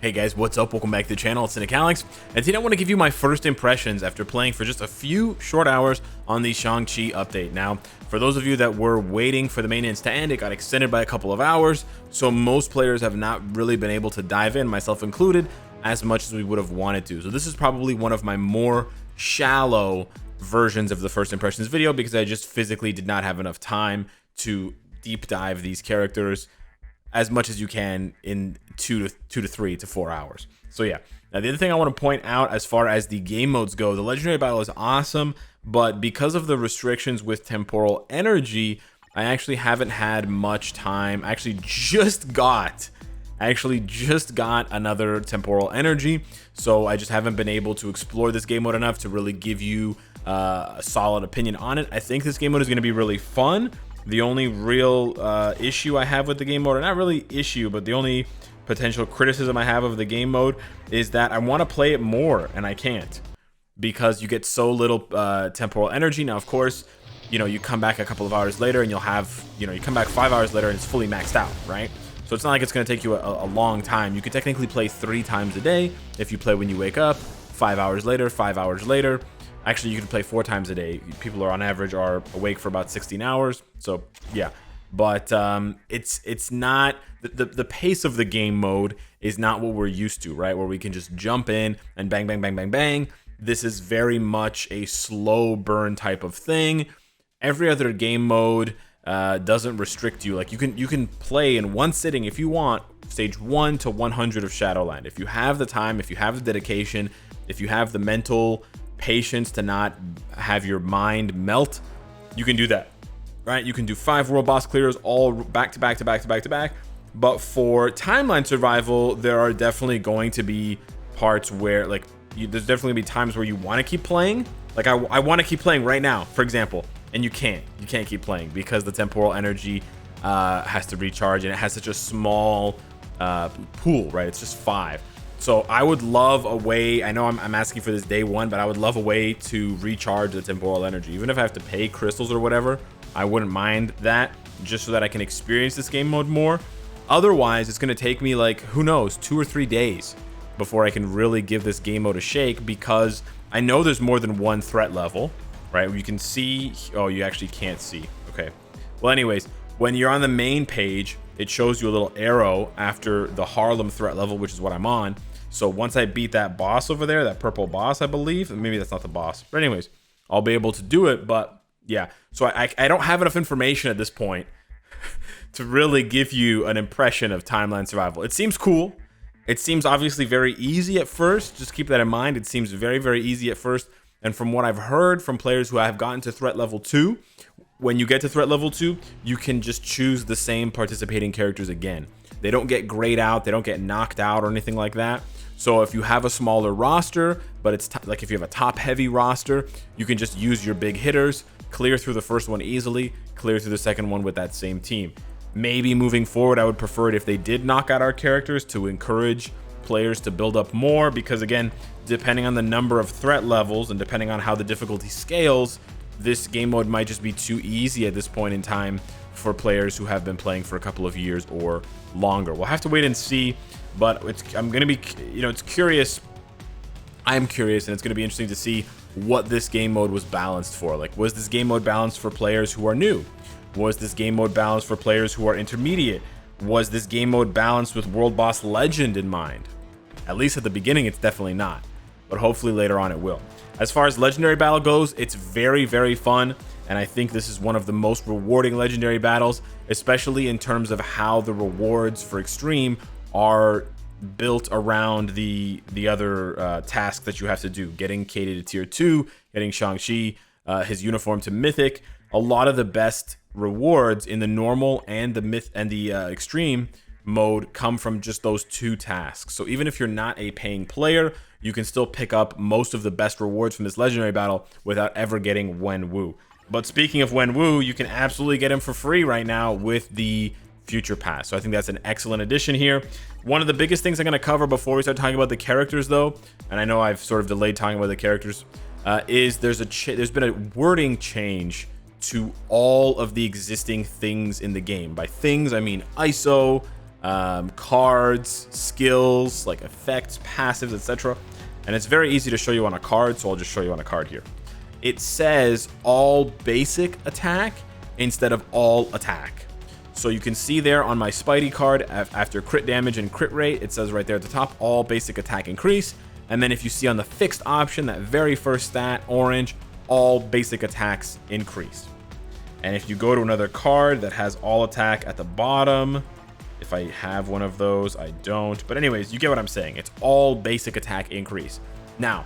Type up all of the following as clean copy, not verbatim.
Hey guys, what's up? Welcome back to the channel. It's Cynicalex, and today I want to give you my first impressions after playing for just a few short hours on the Shang-Chi update. Now, for those of you that were waiting for the maintenance to end, it got extended by a couple of hours, so most players have not really been able to dive in, myself included, as much as we would have wanted to. So this is probably one of my more shallow versions of the first impressions video because I just physically did not have enough time to deep dive these characters as much as you can in 2 to 3 to 4 hours. So yeah. Now the other thing I want to point out as far as the game modes go, the legendary battle is awesome, but because of the restrictions with temporal energy, I actually haven't had much time. I actually just got another temporal energy, so I just haven't been able to explore this game mode enough to really give you a solid opinion on it. I think this game mode is going to be really fun. The only real issue I have with the game mode, or not really issue, but the only potential criticism I have of the game mode is that I want to play it more and I can't because you get so little temporal energy. Now, of course, you come back a couple of hours later and you'll have, you come back 5 hours later and it's fully maxed out, right? So it's not like it's going to take you a long time. You could technically play 3 times a day if you play when you wake up, 5 hours later, 5 hours later. Actually, you can play 4 times a day. People are on average are awake for about 16 hours. So yeah, but it's not the pace of the game mode is not what we're used to, right? Where we can just jump in and bang, bang, bang, bang, bang. This is very much a slow burn type of thing. Every other game mode doesn't restrict you. Like you can play in one sitting if you want, stage 1 to 100 of Shadowland. If you have the time, if you have the dedication, if you have the mental patience to not have your mind melt, you can do that, right? You can do 5 world boss clears all back to back to back to back to back. But for timeline survival, there are definitely going to be parts where there's definitely be times where you want to keep playing. Like I want to keep playing right now, for example, and you can't keep playing because the temporal energy has to recharge and it has such a small pool, right? It's just 5. So I would love a way, I know I'm asking for this day one, but I would love a way to recharge the temporal energy. Even if I have to pay crystals or whatever, I wouldn't mind that, just so that I can experience this game mode more. Otherwise, it's going to take me who knows, 2 or 3 days before I can really give this game mode a shake, because I know there's more than one threat level, right? You can see, oh, you actually can't see. Okay. Well, anyways, when you're on the main page, it shows you a little arrow after the Harlem threat level, which is what I'm on. So once I beat that boss over there, that purple boss, I believe, maybe that's not the boss, but anyways, I'll be able to do it. But yeah, so I don't have enough information at this point to really give you an impression of timeline survival. It seems cool. It seems obviously very easy at first. Just keep that in mind. It seems very, very easy at first. And from what I've heard from players who have gotten to threat level 2, when you get to threat level 2, you can just choose the same participating characters again. They don't get grayed out. They don't get knocked out or anything like that. So if you have a smaller roster, but it's like if you have a top heavy roster, you can just use your big hitters, clear through the first one easily, clear through the second one with that same team. Maybe moving forward, I would prefer it if they did knock out our characters to encourage players to build up more, because again, depending on the number of threat levels and depending on how the difficulty scales, this game mode might just be too easy at this point in time for players who have been playing for a couple of years or longer. We'll have to wait and see, but I'm going to be, it's curious. I'm curious, and it's going to be interesting to see what this game mode was balanced for. Like, was this game mode balanced for players who are new? Was this game mode balanced for players who are intermediate? Was this game mode balanced with World Boss Legend in mind? At least at the beginning, it's definitely not, but hopefully later on it will. As far as legendary battle goes, it's very, very fun. And I think this is one of the most rewarding legendary battles, especially in terms of how the rewards for Extreme are built around the other tasks that you have to do. Getting Katy to tier 2, getting Shang-Chi, his uniform to Mythic. A lot of the best rewards in the normal and the Extreme mode come from just those 2 tasks. So even if you're not a paying player, you can still pick up most of the best rewards from this legendary battle without ever getting Wenwu. But speaking of Wenwu, you can absolutely get him for free right now with the Future Pass. So I think that's an excellent addition here. One of the biggest things I'm going to cover before we start talking about the characters, though, and I know I've sort of delayed talking about the characters, is there's been a wording change to all of the existing things in the game. By things, I mean ISO, cards, skills, like effects, passives, etc. And it's very easy to show you on a card, so I'll just show you on a card here. It says all basic attack instead of all attack. So you can see there on my Spidey card, after crit damage and crit rate, it says right there at the top, all basic attack increase. And then if you see on the fixed option, that very first stat, orange, all basic attacks increase. And if you go to another card that has all attack at the bottom, if I have one of those, I don't. But anyways, you get what I'm saying. It's all basic attack increase. Now,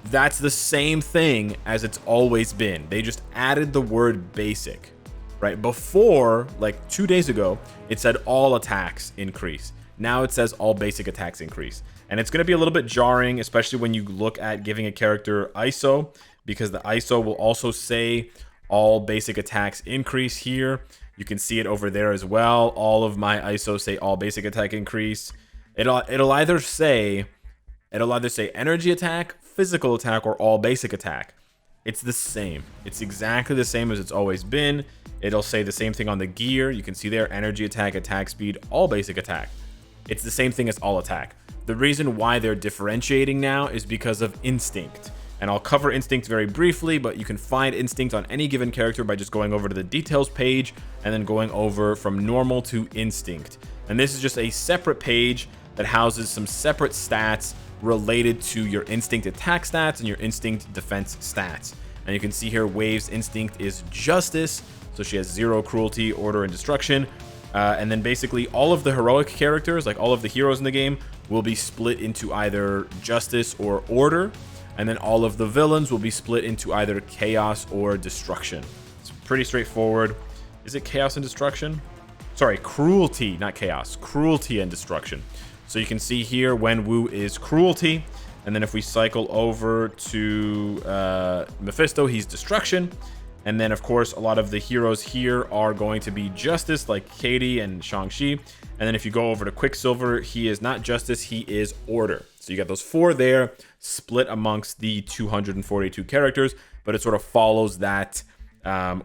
that's the same thing as it's always been. They just added the word basic. Right before, like 2 days ago, it said all attacks increase. Now it says all basic attacks increase. And it's going to be a little bit jarring, especially when you look at giving a character ISO, because the ISO will also say all basic attacks increase here. You can see it over there as well. All of my ISOs say all basic attack increase. It'll either say energy attack, physical attack, or all basic attack. It's the same. It's exactly the same as it's always been. It'll say the same thing on the gear. You can see there, energy attack, attack speed, all basic attack. It's the same thing as all attack. The reason why they're differentiating now is because of instinct. And I'll cover instinct very briefly, but you can find instinct on any given character by just going over to the details page and then going over from normal to instinct. And this is just a separate page that houses some separate stats related to your instinct attack stats and your instinct defense stats. And you can see here Wave's instinct is justice, so she has 0 cruelty, order, and destruction. And then basically all of the heroic characters, like all of the heroes in the game, will be split into either justice or order, and then all of the villains will be split into either chaos or destruction. It's pretty straightforward. Is it chaos and destruction? Sorry, cruelty, not chaos, cruelty and destruction. So you can see here Wenwu is cruelty, and then if we cycle over to Mephisto, he's destruction. And then of course a lot of the heroes here are going to be justice, like Katy and Shang-Chi. And then if you go over to Quicksilver, he is not justice, he is order. So you got those 4 there split amongst the 242 characters, but it sort of follows that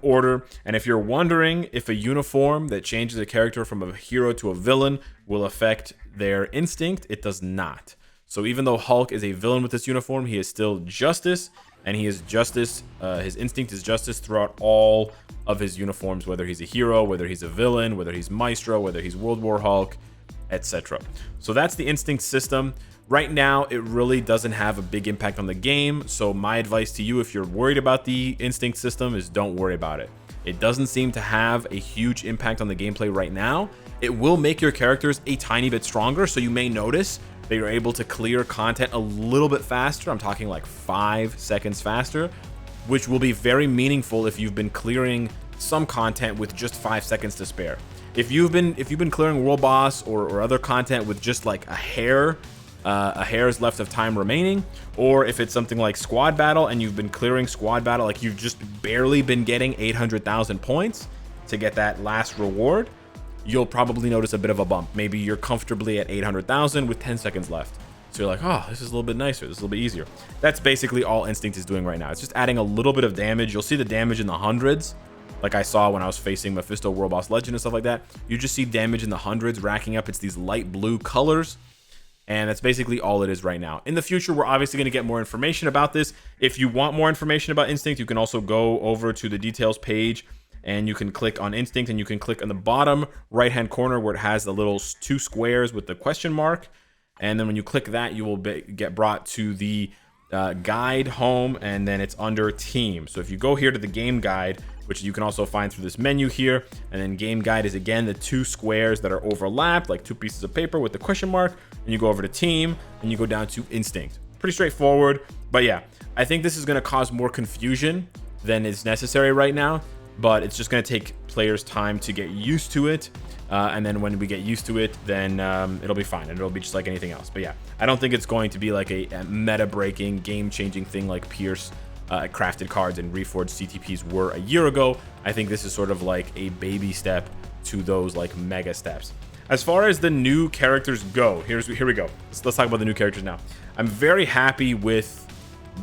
order. And if you're wondering if a uniform that changes a character from a hero to a villain will affect their instinct, it does not. So even though Hulk is a villain with this uniform, he is still justice, and he is justice. His instinct is justice throughout all of his uniforms, whether he's a hero, whether he's a villain, whether he's Maestro, whether he's World War Hulk, etc. So that's the instinct system. Right now, it really doesn't have a big impact on the game. So my advice to you, if you're worried about the instinct system, is don't worry about it. It doesn't seem to have a huge impact on the gameplay right now. It will make your characters a tiny bit stronger, so you may notice that you're able to clear content a little bit faster. I'm talking like 5 seconds faster, which will be very meaningful if you've been clearing some content with just 5 seconds to spare. If you've been clearing World Boss or other content with just like a hair's left of time remaining, or if it's something like Squad Battle and you've been clearing Squad Battle, like you've just barely been getting 800,000 points to get that last reward, you'll probably notice a bit of a bump. Maybe you're comfortably at 800,000 with 10 seconds left. So you're like, oh, this is a little bit nicer. This is a little bit easier. That's basically all Instinct is doing right now. It's just adding a little bit of damage. You'll see the damage in the hundreds, like I saw when I was facing Mephisto, World Boss Legend and stuff like that. You just see damage in the hundreds racking up. It's these light blue colors. And that's basically all it is right now. In the future, we're obviously going to get more information about this. If you want more information about Instinct, you can also go over to the details page and you can click on Instinct, and you can click on the bottom right-hand corner where it has the little 2 squares with the question mark. And then when you click that, you will get brought to the guide home, and then it's under team. So if you go here to the game guide, which you can also find through this menu here, and then game guide is again the 2 squares that are overlapped, like 2 pieces of paper with the question mark, and you go over to team and you go down to Instinct. Pretty straightforward, but yeah, I think this is going to cause more confusion than is necessary right now, but it's just going to take players time to get used to it. And then when we get used to it, then it'll be fine, and it'll be just like anything else. But yeah, I don't think it's going to be like a meta-breaking, game-changing thing like Pierce crafted cards and reforged CTPs were a year ago. I think this is sort of like a baby step to those like mega steps. As far as the new characters go, here we go. Let's talk about the new characters now. I'm very happy with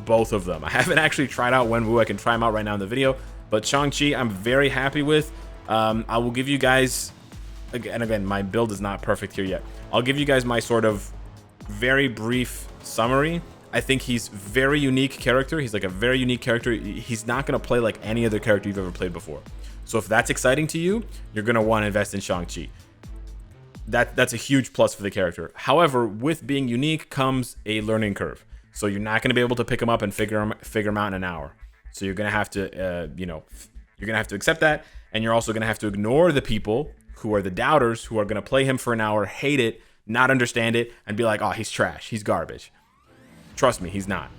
both of them. I haven't actually tried out Wenwu. I can try him out right now in the video. But Shang-Chi, I'm very happy with. I will give you guys again, my build is not perfect here yet. I'll give you guys my sort of very brief summary. I think he's very unique character. He's like a very unique character. He's not going to play like any other character you've ever played before. So if that's exciting to you, you're going to want to invest in Shang-Chi. That's a huge plus for the character. However, with being unique comes a learning curve. So you're not going to be able to pick him up and figure him out in an hour. So you're going to have to, you're going to have to accept that. And you're also going to have to ignore the people who are the doubters, who are going to play him for an hour, hate it, not understand it, and be like, oh, he's trash, he's garbage. Trust me, he's not.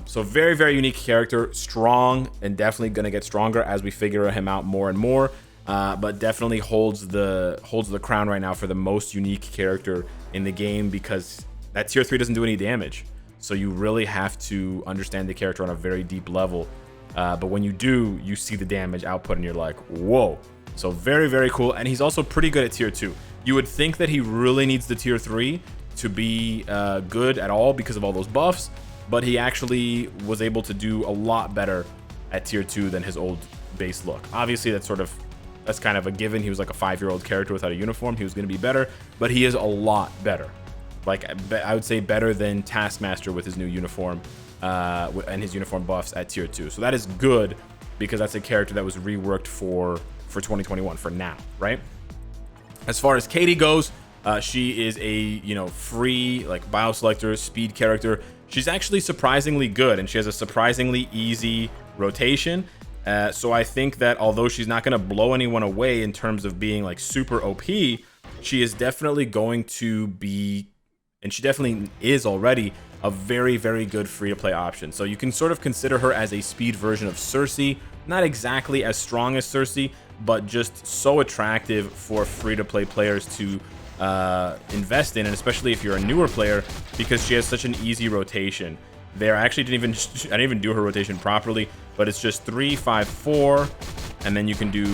So very, very unique character, strong, and definitely going to get stronger as we figure him out more and more. But definitely holds the crown right now for the most unique character in the game, because that tier 3 doesn't do any damage. So you really have to understand the character on a very deep level. But when you do, you see the damage output and you're like, whoa. So very, very cool. And he's also pretty good at tier 2. You would think that he really needs the tier 3 to be good at all because of all those buffs, but he actually was able to do a lot better at tier 2 than his old base look. Obviously, that's kind of a given. He was like a 5-year-old character without a uniform. He was going to be better, but he is a lot better. Like, I would say better than Taskmaster with his new uniform and his uniform buffs at tier 2. So that is good, because that's a character that was reworked for 2021 for now, right? As far as Katy goes, she is a free like bioselector speed character. She's actually surprisingly good, and she has a surprisingly easy rotation. So I think that although she's not going to blow anyone away in terms of being like super OP, she is definitely going to be, and she definitely is already, a very, very good free-to-play option. So you can sort of consider her as a speed version of Cersei. Not exactly as strong as Cersei, but just so attractive for free-to-play players to invest in, and especially if you're a newer player, because she has such an easy rotation. There, I actually I didn't even do her rotation properly, but it's just 3, 5, 4, and then you can do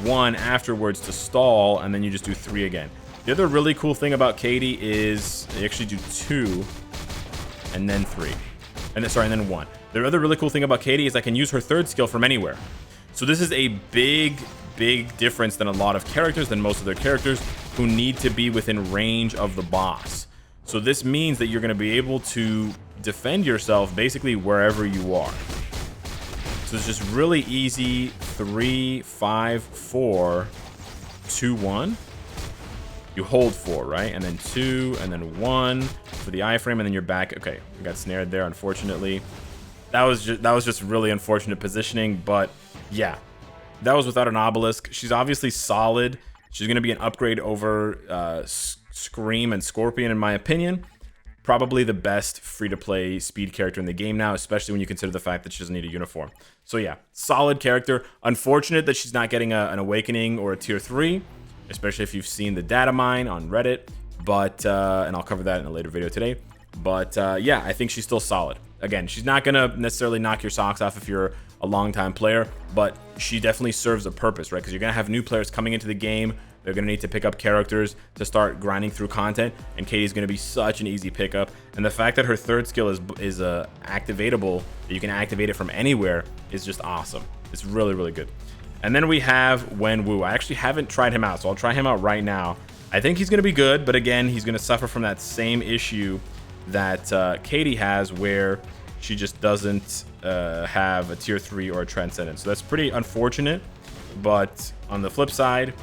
1 afterwards to stall, and then you just do 3 again. The other really cool thing about Katy is you actually do 2, and then 3, and then 1. The other really cool thing about Katy is I can use her third skill from anywhere. So this is a big difference than a lot of characters, than most of their characters, who need to be within range of the boss. So this means that you're going to be able to defend yourself basically wherever you are. So it's just really easy. 3, 5, 4, 2, 1. You hold 4, right? And then 2, and then 1 for the iframe, and then you're back. Okay, we got snared there, unfortunately. That was just really unfortunate positioning, but yeah, that was without an obelisk. She's obviously solid. She's going to be an upgrade over Scream and Scorpion, in my opinion. Probably the best free-to-play speed character in the game now, especially when you consider the fact that she doesn't need a uniform. So yeah, solid character. Unfortunate that she's not getting an awakening or a tier 3, especially if you've seen the data mine on Reddit. But and I'll cover that in a later video today. But yeah, I think she's still solid. Again, she's not going to necessarily knock your socks off if you're a long-time player, but she definitely serves a purpose, right? Because you're going to have new players coming into the game. They're going to need to pick up characters to start grinding through content, and Katy's going to be such an easy pickup. And the fact that her third skill is activatable, that you can activate it from anywhere, is just awesome. It's really, really good. And then we have Wenwu. I actually haven't tried him out, so I'll try him out right now. I think he's going to be good, but again, he's going to suffer from that same issue that Katy has, where she just doesn't have a tier 3 or a transcendent. So that's pretty unfortunate, but on the flip side,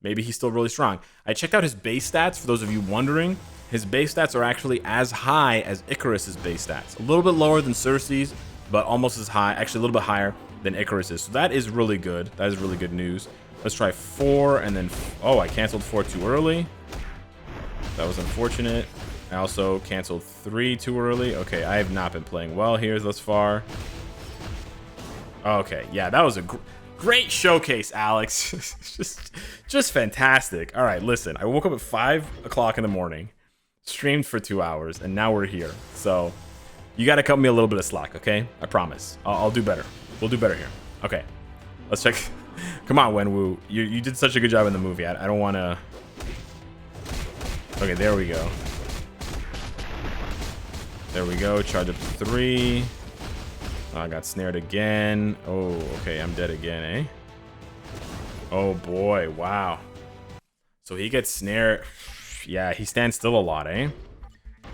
maybe he's still really strong. I checked out his base stats. For those of you wondering, his base stats are actually as high as Icarus's base stats. A little bit lower than Cersei's, but almost as high, actually a little bit higher than Icarus's. So that is really good. That is really good news. Let's try 4, and then, oh, I canceled 4 too early. That was unfortunate. I also canceled 3 too early. Okay, I have not been playing well here thus far. Okay, yeah, that was a great showcase, Alex. just fantastic. All right, listen, I woke up at 5 o'clock in the morning, streamed for 2 hours, and now we're here. So you got to cut me a little bit of slack, okay? I promise. I'll do better. We'll do better here. Okay, let's check. Come on, Wenwu. You did such a good job in the movie. I don't want to... Okay, there we go. There we go. Charge up to 3. Oh, I got snared again. Oh, okay. I'm dead again, eh? Oh, boy. Wow. So he gets snare. Yeah, he stands still a lot, eh?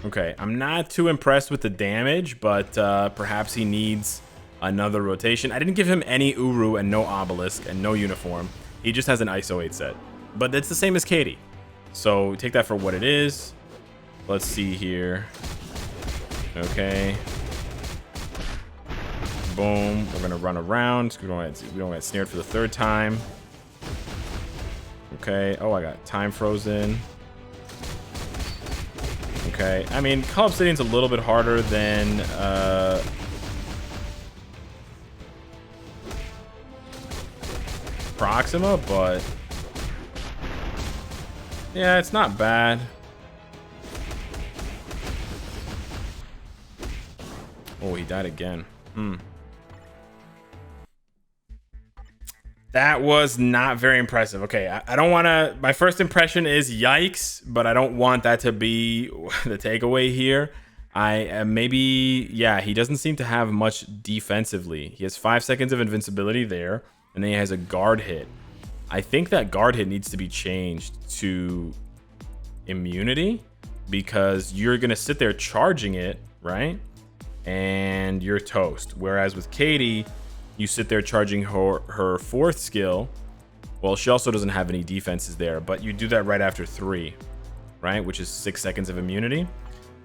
Okay, I'm not too impressed with the damage, but perhaps he needs another rotation. I didn't give him any Uru and no Obelisk and no uniform. He just has an ISO 8 set. But it's the same as Katy. So take that for what it is. Let's see here. Okay. Boom. We're going to run around. We don't get snared for the third time. Okay. Oh, I got time frozen. Okay. I mean, Call Obsidian's a little bit harder than... Proxima, but... Yeah, it's not bad. Oh, he died again. That was not very impressive. Okay, I don't want to... My first impression is yikes, but I don't want that to be the takeaway here. Maybe... Yeah, he doesn't seem to have much defensively. He has 5 seconds of invincibility there, and then he has a guard hit. I think that guard hit needs to be changed to immunity, because you're going to sit there charging it, right? And you're toast. Whereas with Katy, you sit there charging her fourth skill. Well, she also doesn't have any defenses there, but you do that right after 3, right? Which is 6 seconds of immunity.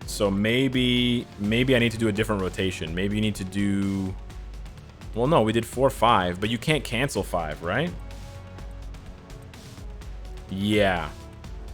So maybe I need to do a different rotation. Maybe you need to do... Well, no, we did 4, 5, but you can't cancel 5, right? Yeah.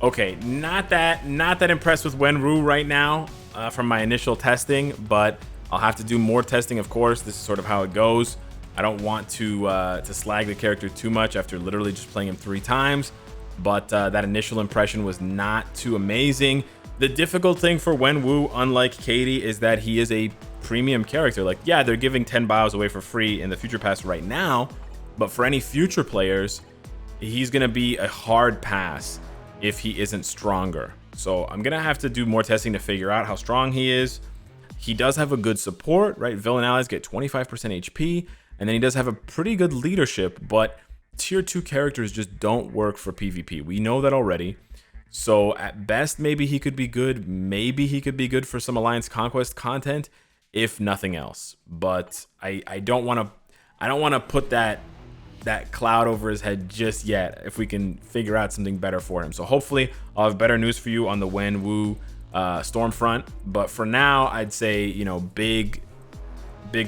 Okay, not that impressed with Wenwu right now from my initial testing, but I'll have to do more testing, of course. This is sort of how it goes. I don't want to slag the character too much after literally just playing him 3 times, but that initial impression was not too amazing. The difficult thing for Wenwu, unlike Katy, is that he is a premium character. Like, yeah, they're giving 10 bios away for free in the Future Pass right now, but for any future players, he's going to be a hard pass if he isn't stronger. So I'm going to have to do more testing to figure out how strong he is. He does have a good support, right? Villain allies get 25% HP, and then he does have a pretty good leadership, but tier 2 characters just don't work for PvP. We know that already. So at best, maybe he could be good. Maybe he could be good for some Alliance Conquest content, if nothing else. But I don't want to put that cloud over his head just yet if we can figure out something better for him. So hopefully I'll have better news for you on the Wenwu Stormfront. But for now, I'd say, you know, big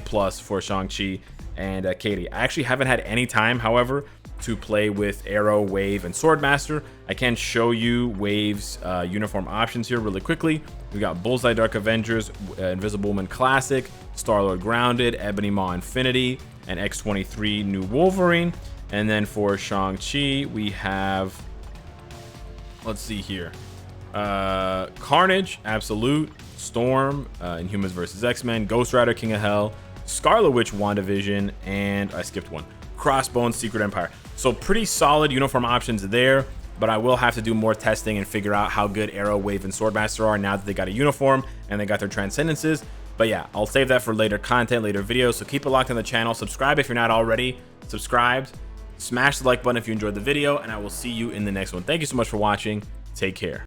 plus for Shang-Chi and Katy. I actually haven't had any time, however, to play with Arrow, Wave, and Swordmaster. I can show you Wave's uniform options here really quickly. We got Bullseye Dark Avengers, Invisible Woman Classic, Star-Lord Grounded, Ebony Maw Infinity, and X-23 New Wolverine. And then for Shang-Chi, we have, let's see here, Carnage, Absolute, Storm, Inhumans vs. X-Men, Ghost Rider, King of Hell, Scarlet Witch, WandaVision, and I skipped one, Crossbones, Secret Empire. So pretty solid uniform options there, but I will have to do more testing and figure out how good Arrow, Wave, and Swordmaster are now that they got a uniform and they got their transcendences. But yeah, I'll save that for later content, later videos. So keep it locked on the channel. Subscribe if you're not already subscribed. Smash the like button if you enjoyed the video, and I will see you in the next one. Thank you so much for watching. Take care.